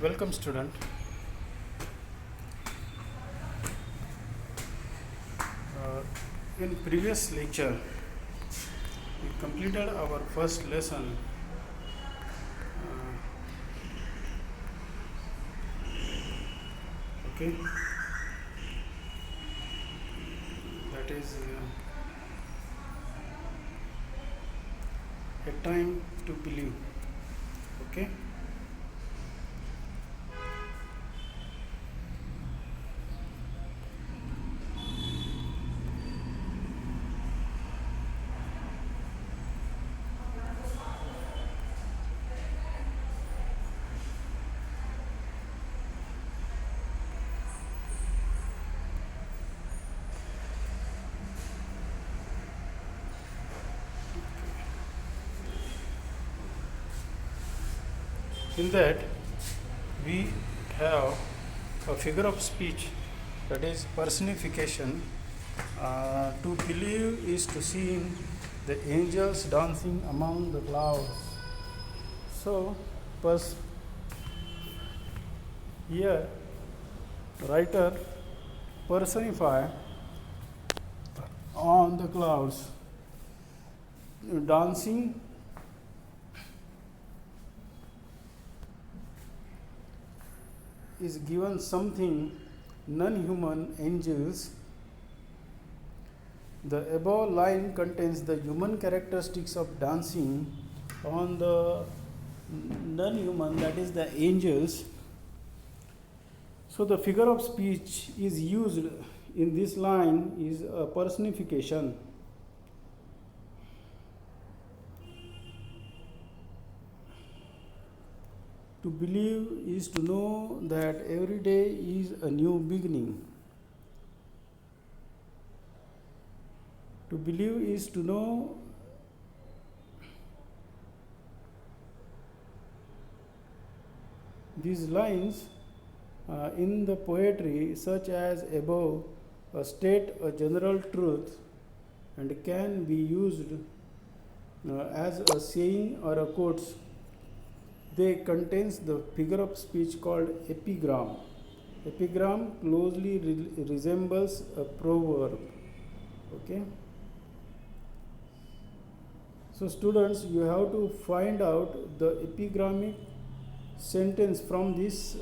Welcome, student. In previous lecture, we completed our first lesson. Okay, that is a time to believe. Okay. In that, we have a figure of speech, that is personification. To believe is to see the angels dancing among the clouds. So, here, writer personify on the clouds, dancing is given something non-human angels. The above line contains the human characteristics of dancing on the non-human, that is the angels. So the figure of speech is used in this line is a personification. To believe is to know that every day is a new beginning. To believe is to know these lines in the poetry, such as above, state a general truth and can be used as a saying or a quote. They contains the figure of speech called epigram. Epigram closely resembles a proverb. Okay. So students, you have to find out the epigrammic sentence from this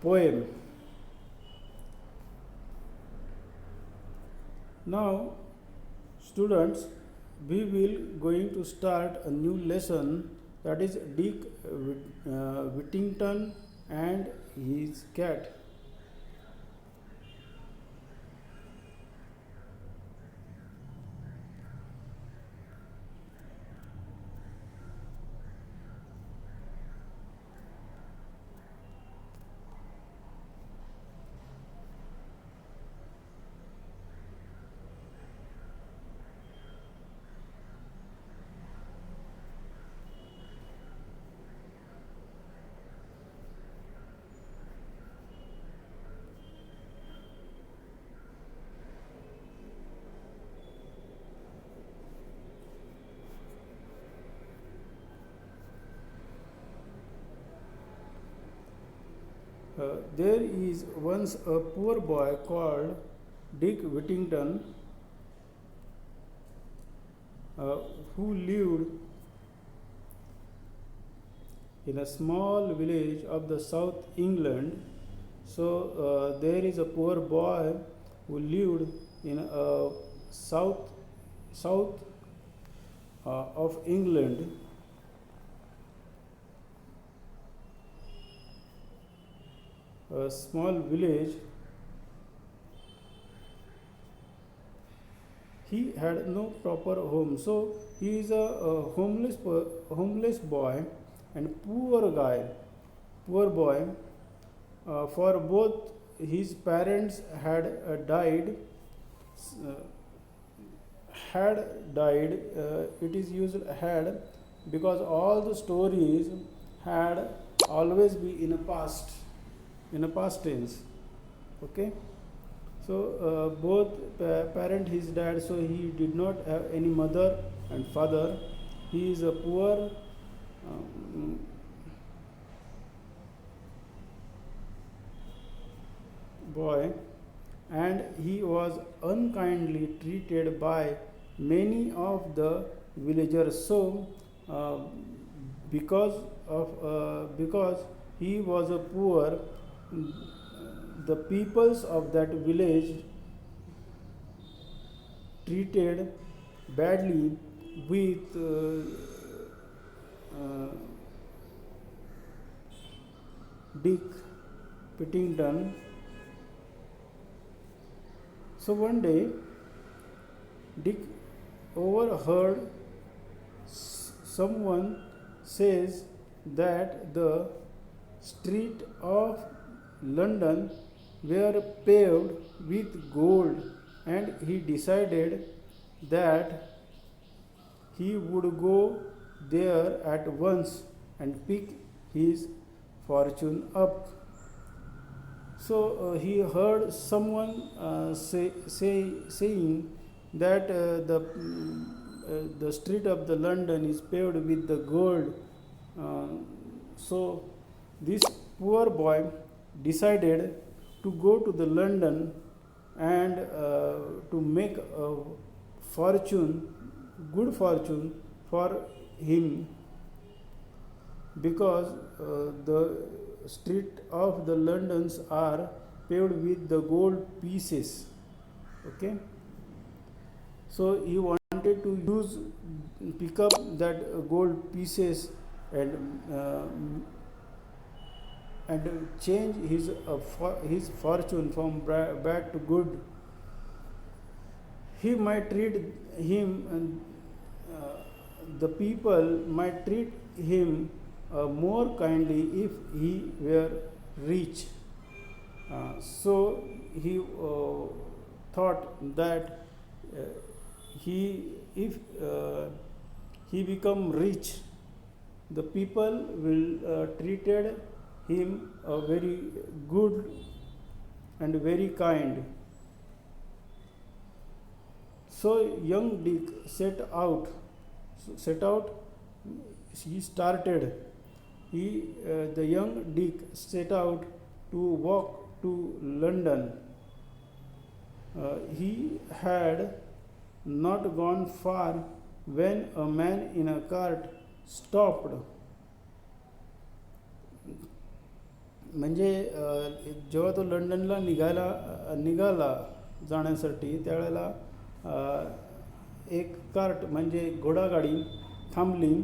poem. Now, students, we will going to start a new lesson, that is Dick Whittington and his cat. There is once a poor boy called Dick Whittington who lived in a small village of the South England. So there is a poor boy who lived in a south of England. A small village. He had no proper home, so he is a homeless boy and poor boy. For both his parents had died. It is used had because all the stories had always be in a past tense. Okay. So both parent his dad, so he did not have any mother and father. He is a poor boy, and he was unkindly treated by many of the villagers. So, uh, because he was a poor, the peoples of that village treated badly with uh, Dick Whittington. So one day, Dick overheard someone says that the street of London were paved with gold, and he decided that he would go there at once and pick his fortune up. So he heard someone saying that the street of the London is paved with the gold. Uh, so this poor boy decided to go to the London and to make a fortune, good fortune for him, because the street of the Londons are paved with the gold pieces. Okay, so he wanted to use pick up that gold pieces and change his fortune from bad to good. He might treat him and the people might treat him more kindly if he were rich. So he thought that uh, he if he become rich, the people will treated him very good and very kind. So young Dick set out. He started. The young Dick set out to walk to London. He had not gone far when a man in a cart stopped. म्हणजे जेव्हा तो लंडनला निघाला जाण्यासाठी त्यावेळेला एक cart म्हणजे घोडागाडी थांबली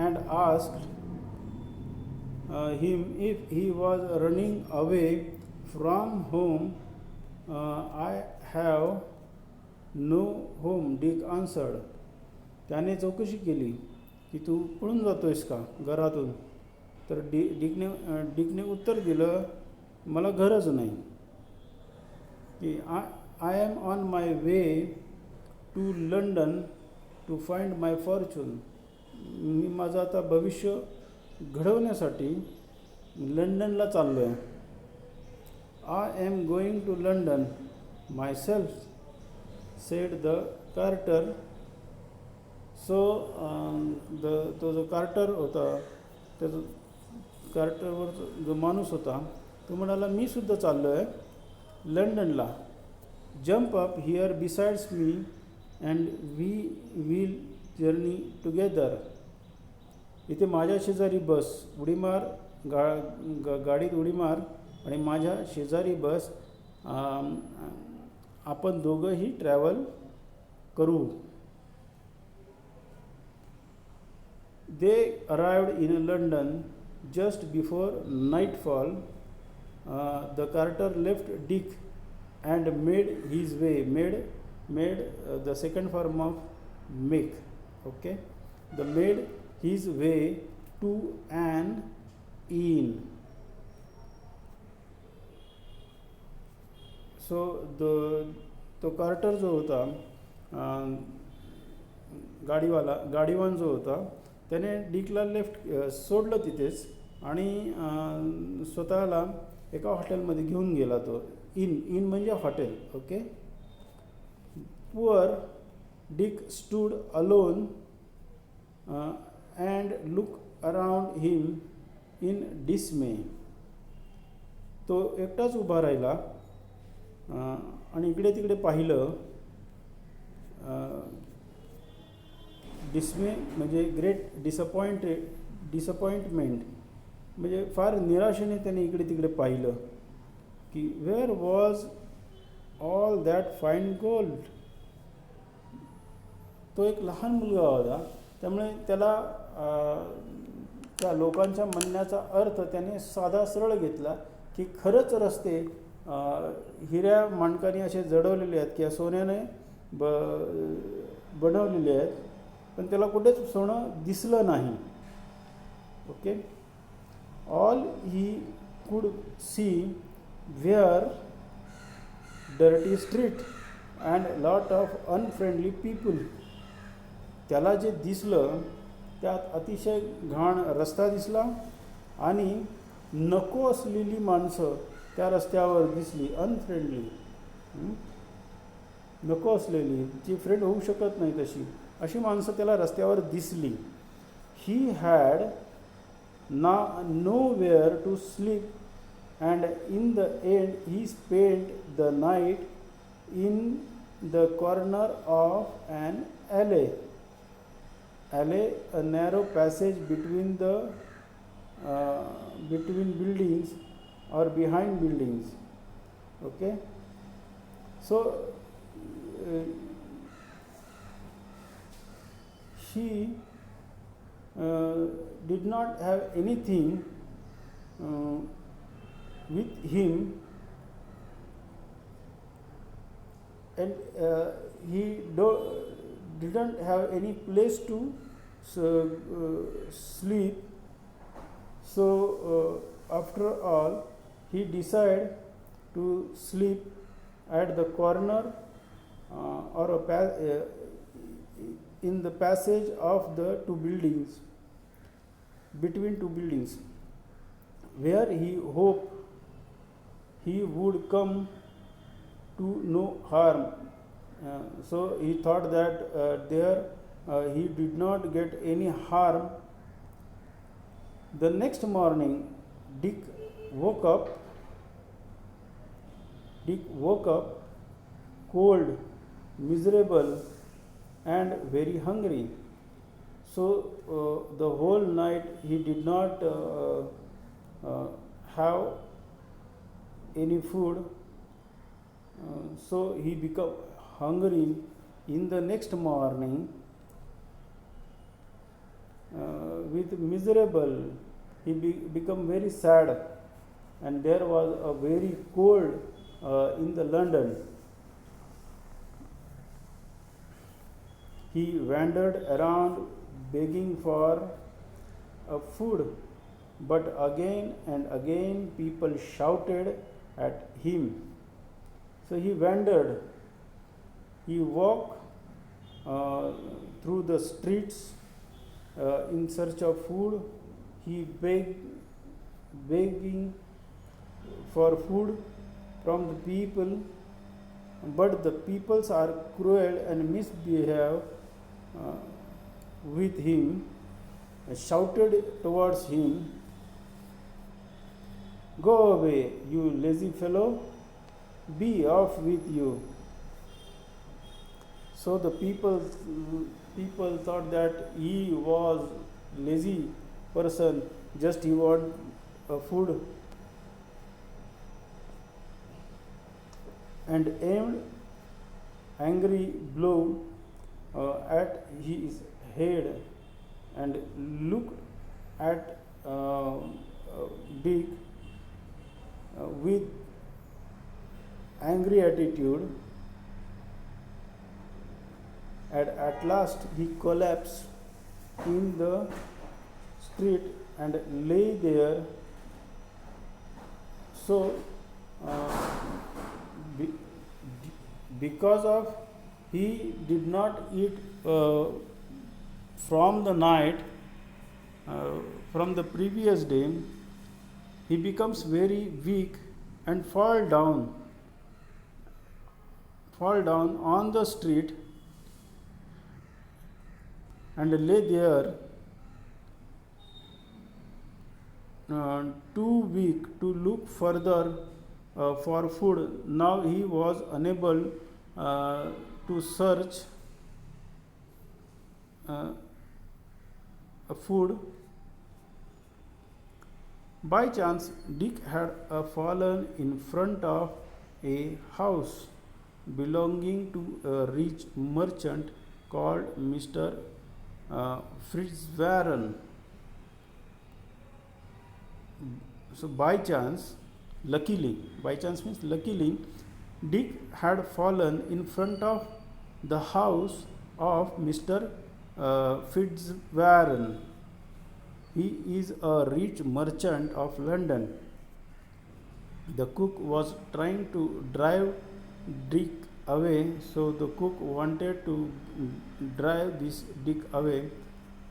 and asked him if he was running away from home. I have no home, Dick answered. त्याने चौकशी केली की तू पळून जातोयस का घरातून. तर डिकने उत्तर दिलं, मला घरच नाही. की I am on my way to London to find my fortune. मी माझं आता भविष्य घडवण्यासाठी लंडनला चाललो आहे. I am going to London myself, said the carter. So तो जो कार्टर होता, त्याचा कार्टरवर जो माणूस होता तो म्हणाला, मी सुद्धा चाललो आहे लंडनला. Jump up here besides me and we will journey together. इथे माझ्या शेजारी बस, उडी मार, गाडीत उडी मार आणि माझ्या शेजारी बस. आपण दोघंही ट्रॅव्हल करू. They arrived in London just before nightfall. The carter left Dick and made his way. Made the second form of make. Okay, the made his way to an inn. So तो quarter जो होता, गाडीवान जो होता, त्याने डिकला सोडलं तिथेच आणि स्वतःला एका हॉटेलमध्ये घेऊन गेला. तो इन म्हणजे hotel. Okay. Poor Dick stood alone and look around him in डिसमे. तो एकटाच उभा राहिला आणि इकडे तिकडे पाहिलं. डिस्मे म्हणजे ग्रेट डिसअपॉइंटमेंट म्हणजे फार निराशेने त्याने इकडे तिकडे पाहिलं की where was all that fine gold. तो एक लहान मुलगा होता, त्यामुळे त्याला त्या लोकांच्या म्हणण्याचा अर्थ त्याने साधा सरळ घेतला की खरंच रस्ते हिऱ्या माणकाने असे जडवलेले आहेत किंवा सोन्याने बनवलेले आहेत, पण त्याला कुठेच सोनं दिसलं नाही. Okay. All he could see were dirty street and lot of unfriendly people. त्याला जे दिसलं त्यात अतिशय घाण रस्ता दिसला आणि नको असलेली माणसं त्या रस्त्यावर दिसली. अनफ्रेंडली, नको असलेली, जी फ्रेंड होऊ शकत नाही तशी, अशी माणसं त्याला रस्त्यावर दिसली. He had nowhere to sleep and in the end he spend the night in the corner of an alley. a narrow passage between buildings or behind buildings. Okay. So she did not have anything with him, and he didn't have any place to sleep. So after all, he decided to sleep at the corner or in the passage of the two buildings, between two buildings, where he hoped he would come to no harm. So he thought that there he did not get any harm. The next morning, Dick woke up cold, miserable, and very hungry. So the whole night he did not have any food. So he became hungry. In the next morning, with miserable, he became very sad, and there was a very cold in the London. He wandered around begging for food, but again and again people shouted at him. So he wandered. He walked through the streets in search of food. He begging for food from the people, but the peoples are cruel and misbehave with him, shouted towards him, "Go away, you lazy fellow, be off with you." So the people thought that he was lazy person, just he want food, and aimed angry blow at his head and looked at Dick with angry attitude. And at last he collapsed in the street and lay there. So because of he did not eat from the night, from the previous day, he becomes very weak and fall down on the street and lay there too weak to look further for food. Now he was unable to search food. By chance, Dick had fallen in front of a house belonging to a rich merchant called Mr. Fitzwarren. So, by chance means luckily, Dick had fallen in front of the house of Mr. Fitzwarren. He is a rich merchant of London. The cook was trying to drive Dick away, so the cook wanted to drive this Dick away.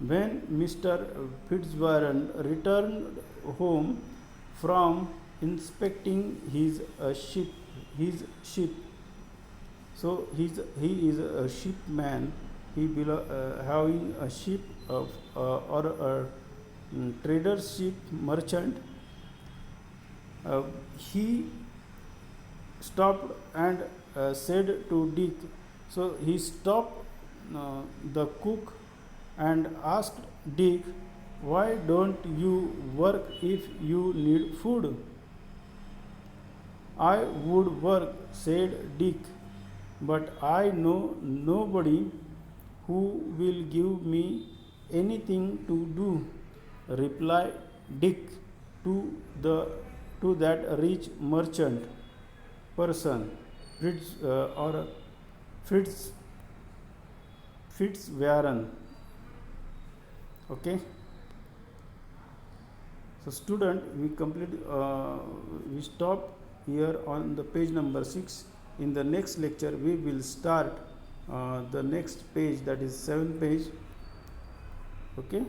When Mr. Fitzwarren returned home from inspecting his ship, so he is a shipman. He having a ship of or a trader ship merchant. He stopped and said to Dick. So he stopped the cook and asked Dick, "Why don't you work if you need food?" "I would work," said Dick, "but I know nobody who will give me anything to do," replied Dick to that rich merchant person, Fitzwarren. Okay. So, student, we stop here on the page number 6. In the next lecture, we will start the next page, that is 7th page. Okay.